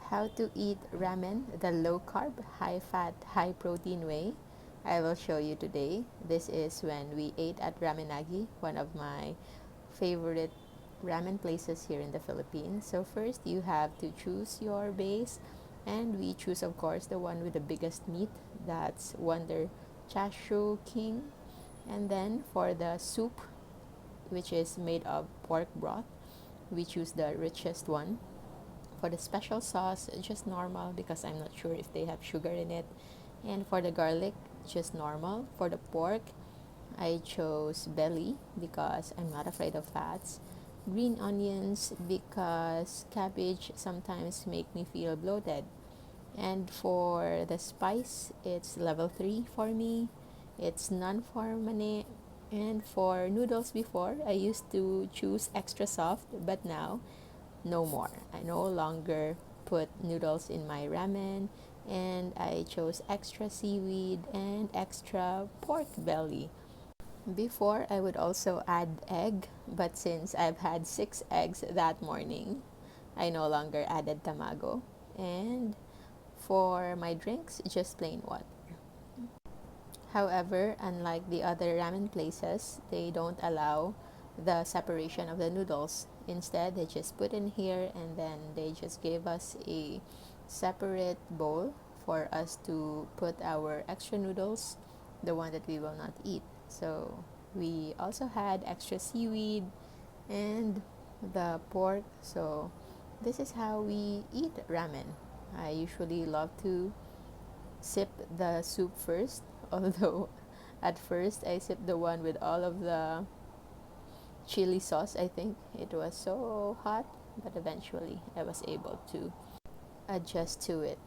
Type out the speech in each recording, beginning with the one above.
how to eat ramen the low carb, high fat, high protein way. I will show you today. This is when we ate at Ramenagi, one of my favorite ramen places here in the Philippines. So first you have to choose your base, and we choose of course the one with the biggest meat. That's Wonder Chashu King. And then for the soup, which is made of pork broth, we choose the richest one. For the special sauce, just normal because I'm not sure if they have sugar in it. And for the garlic, just normal. For the pork, I chose belly because I'm not afraid of fats. Green onions because cabbage sometimes make me feel bloated. And for the spice, it's level 3 for me. It's none for mane. And for noodles, before I used to choose extra soft, but now no more. I no longer put noodles in my ramen, and I chose extra seaweed and extra pork belly. Before, I would also add egg, but since I've had 6 eggs that morning, I no longer added tamago. And for my drinks, just plain water. However, unlike the other ramen places, they don't allow the separation of the noodles. Instead, they just put in here and then they just gave us a separate bowl for us to put our extra noodles, the one that we will not eat. So we also had extra seaweed and the pork. So this is how we eat ramen. I usually love to sip the soup first, although at first I sipped the one with all of the chili sauce. I think it was so hot, but eventually I was able to adjust to it.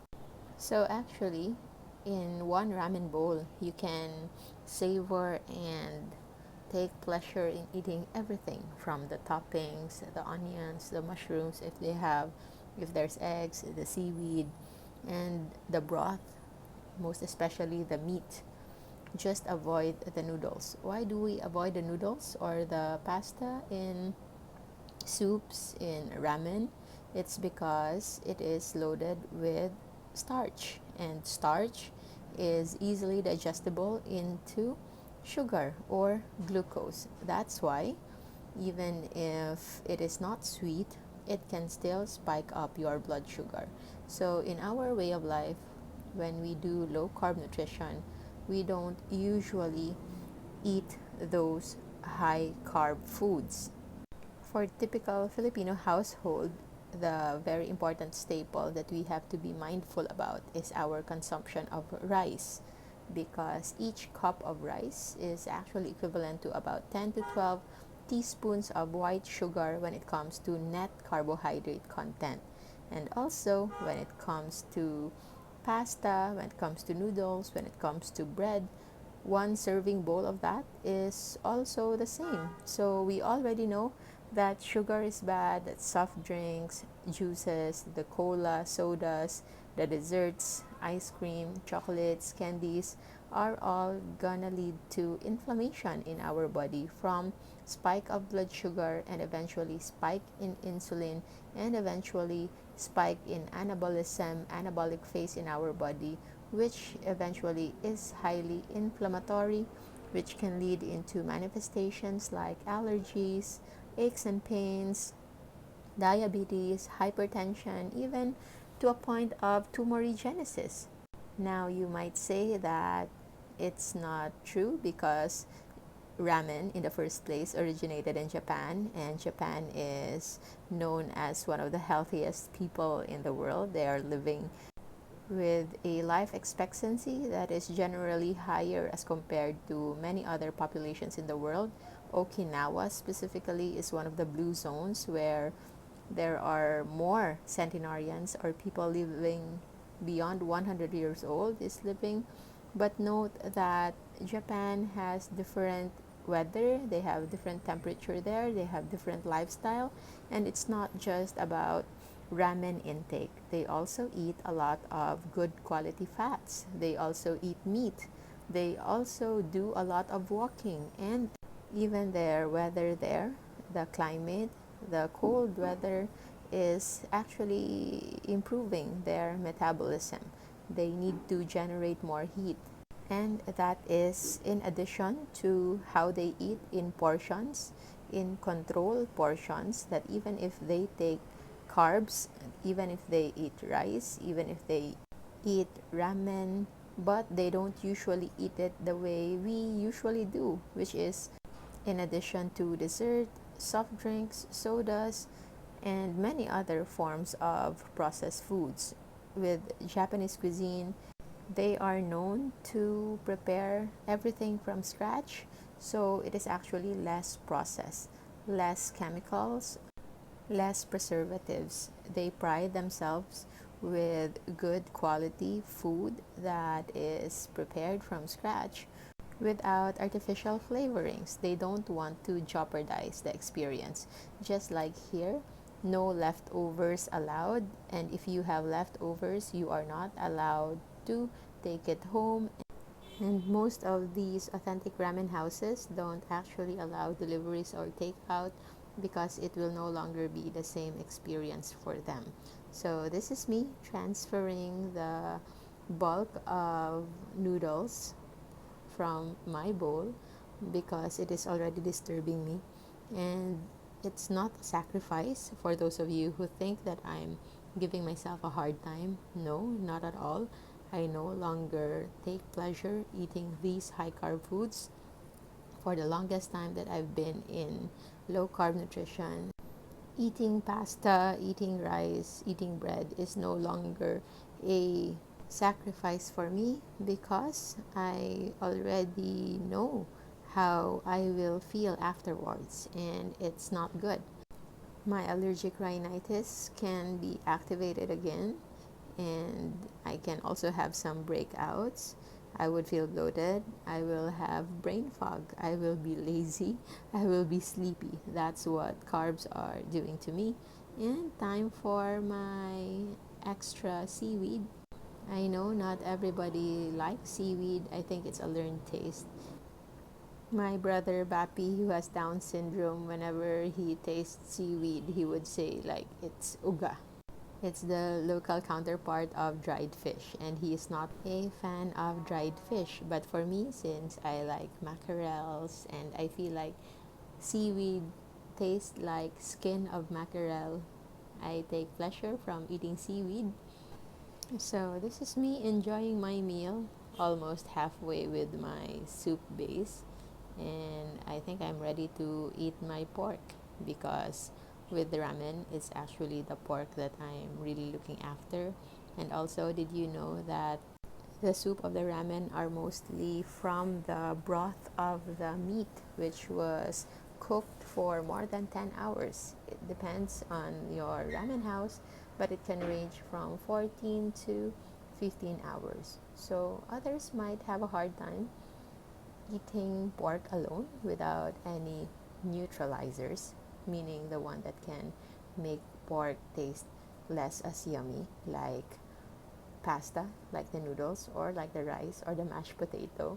So actually, in one ramen bowl, you can savor and take pleasure in eating everything from the toppings, the onions, the mushrooms if there's eggs, the seaweed, and the broth, most especially the meat. Just avoid the noodles. Why do we avoid the noodles or the pasta in soups, in ramen? It's because it is loaded with starch, and starch is easily digestible into sugar or glucose. That's why even if it is not sweet, it can still spike up your blood sugar. So in our way of life, when we do low carb nutrition, we don't usually eat those high carb foods. For typical Filipino household, the very important staple that we have to be mindful about is our consumption of rice, because each cup of rice is actually equivalent to about 10 to 12 teaspoons of white sugar when it comes to net carbohydrate content. And also when it comes to pasta, when it comes to noodles, when it comes to bread, one serving bowl of that is also the same. So we already know that sugar is bad, that soft drinks, juices, the cola, sodas, the desserts, ice cream, chocolates, candies are all gonna lead to inflammation in our body, from spike of blood sugar and eventually spike in insulin and eventually spike in anabolic phase in our body, which eventually is highly inflammatory, which can lead into manifestations like allergies, aches and pains, diabetes, hypertension, even to a point of tumorigenesis. Now, you might say that it's not true because ramen in the first place originated in Japan, and Japan is known as one of the healthiest people in the world. They are living with a life expectancy that is generally higher as compared to many other populations in the world. Okinawa specifically is one of the blue zones where there are more centenarians, or people living beyond 100 years old is living. But note that Japan has different weather, they have different temperature there, they have different lifestyle, and it's not just about ramen intake. They also eat a lot of good quality fats. They also eat meat. They also do a lot of walking, and even their weather there, the climate, the cold weather is actually improving their metabolism. They need to generate more heat. And that is in addition to how they eat in portions, in controlled portions, that even if they take carbs, even if they eat rice, even if they eat ramen, but they don't usually eat it the way we usually do, which is in addition to dessert, soft drinks, sodas, and many other forms of processed foods. With Japanese cuisine, they are known to prepare everything from scratch, so it is actually less processed, less chemicals, less preservatives. They pride themselves with good quality food that is prepared from scratch without artificial flavorings. They don't want to jeopardize the experience. Just like here, no leftovers allowed, and if you have leftovers, you are not allowed to take it home. And most of these authentic ramen houses don't actually allow deliveries or takeout because it will no longer be the same experience for them. So this is me transferring the bulk of noodles from my bowl because it is already disturbing me, and it's not a sacrifice. For those of you who think that I'm giving myself a hard time, no, not at all. I no longer take pleasure eating these high carb foods. For the longest time that I've been in low carb nutrition, eating pasta, eating rice, eating bread is no longer a sacrifice for me because I already know how I will feel afterwards, and it's not good. My allergic rhinitis can be activated again, and I can also have some breakouts. I would feel bloated. I will have brain fog. I will be lazy. I will be sleepy. That's what carbs are doing to me. And time for my extra seaweed. I know not everybody likes seaweed. I think it's a learned taste. My brother Bapi, who has Down syndrome, whenever he tastes seaweed, he would say like it's uga. It's the local counterpart of dried fish, and he is not a fan of dried fish. But for me, since I like mackerels and I feel like seaweed tastes like skin of mackerel, I take pleasure from eating seaweed. So this is me enjoying my meal, almost halfway with my soup base, and I think I'm ready to eat my pork because with the ramen, it's actually the pork that I'm really looking after. And also, did you know that the soup of the ramen are mostly from the broth of the meat, which was cooked for more than 10 hours. It depends on your ramen house, but it can range from 14 to 15 hours. So others might have a hard time eating pork alone without any neutralizers, meaning the one that can make pork taste less as yummy, like pasta, like the noodles, or like the rice or the mashed potato,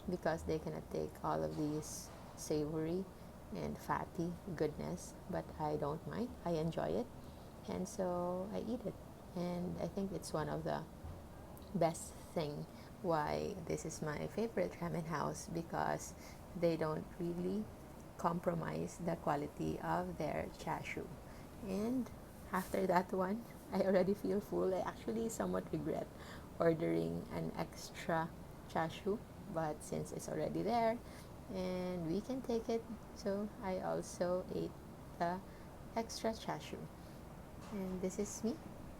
because they cannot take all of these savory and fatty goodness. But I don't mind. I enjoy it, and so I eat it. And I think it's one of the best thing why this is my favorite ramen house, because they don't really compromise the quality of their chashu. And after that one, I already feel full. I actually somewhat regret ordering an extra chashu, but since it's already there and we can take it, so I also ate the extra chashu. And this is me,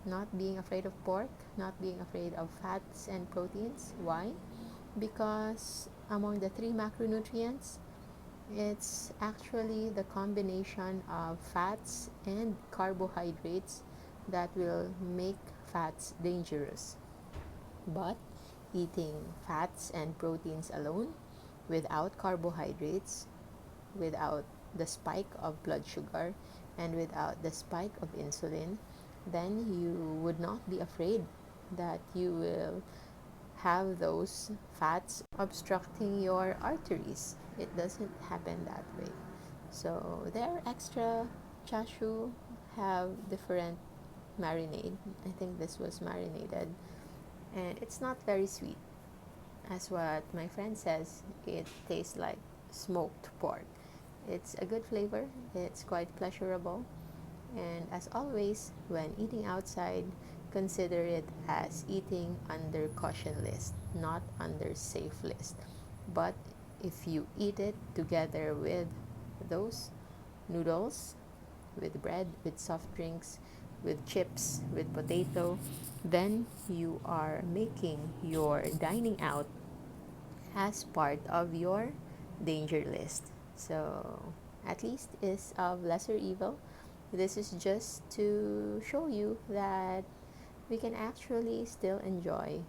not being afraid of pork, not being afraid of fats and proteins. Why? Because among the three macronutrients, it's actually the combination of fats and carbohydrates that will make fats dangerous. But eating fats and proteins alone, without carbohydrates, without the spike of blood sugar, and without the spike of insulin, then you would not be afraid that you will have those fats obstructing your arteries. It doesn't happen that way. So their extra chashu have different marinade. I think this was marinated, and it's not very sweet. As what my friend says, it tastes like smoked pork. It's a good flavor, it's quite pleasurable, and as always, when eating outside, consider it as eating under caution list, not under safe list. But if you eat it together with those noodles, with bread, with soft drinks, with chips, with potato, then you are making your dining out as part of your danger list. So at least is of lesser evil. This is just to show you that we can actually still enjoy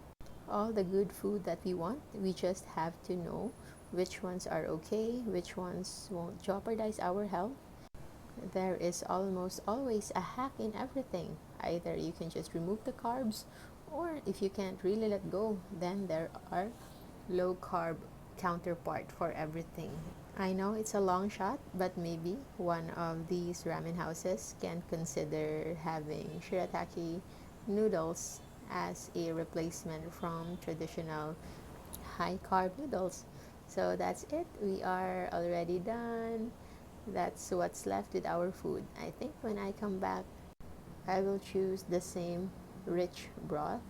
all the good food that we want. We just have to know which ones are okay, which ones won't jeopardize our health. There is almost always a hack in everything. Either you can just remove the carbs, or if you can't really let go, then there are low carb counterpart for everything. I know it's a long shot, but maybe one of these ramen houses can consider having shirataki noodles as a replacement from traditional high carb noodles. So that's it. We are already done. That's what's left with our food. I think when I come back, I will choose the same rich broth,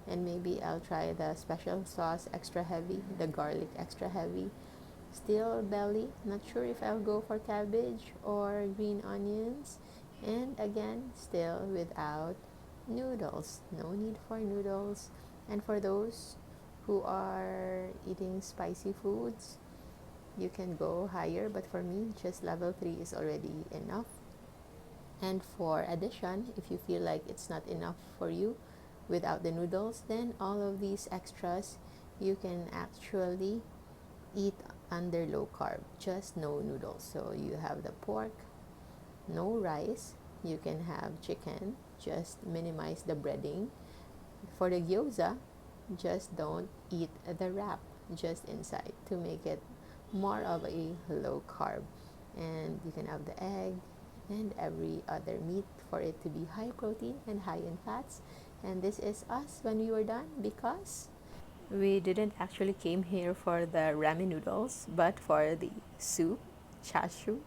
and maybe I'll try the special sauce extra heavy, the garlic extra heavy. Still belly, not sure if I'll go for cabbage or green onions. And again, still without noodles. No need for noodles. And for those who are eating spicy foods, you can go higher, but for me, just level 3 is already enough. And for addition, if you feel like it's not enough for you without the noodles, then all of these extras you can actually eat under low carb, just no noodles. So you have the pork, no rice, you can have chicken, just minimize the breading. For the gyoza, just don't eat the wrap, just inside, to make it more of a low carb. And you can have the egg and every other meat for it to be high protein and high in fats. And this is us when we were done, because we didn't actually came here for the ramen noodles, but for the soup, chashu,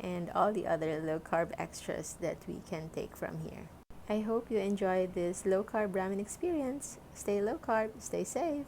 and all the other low carb extras that we can take from here. I hope you enjoyed this low carb ramen experience. Stay low carb, stay safe.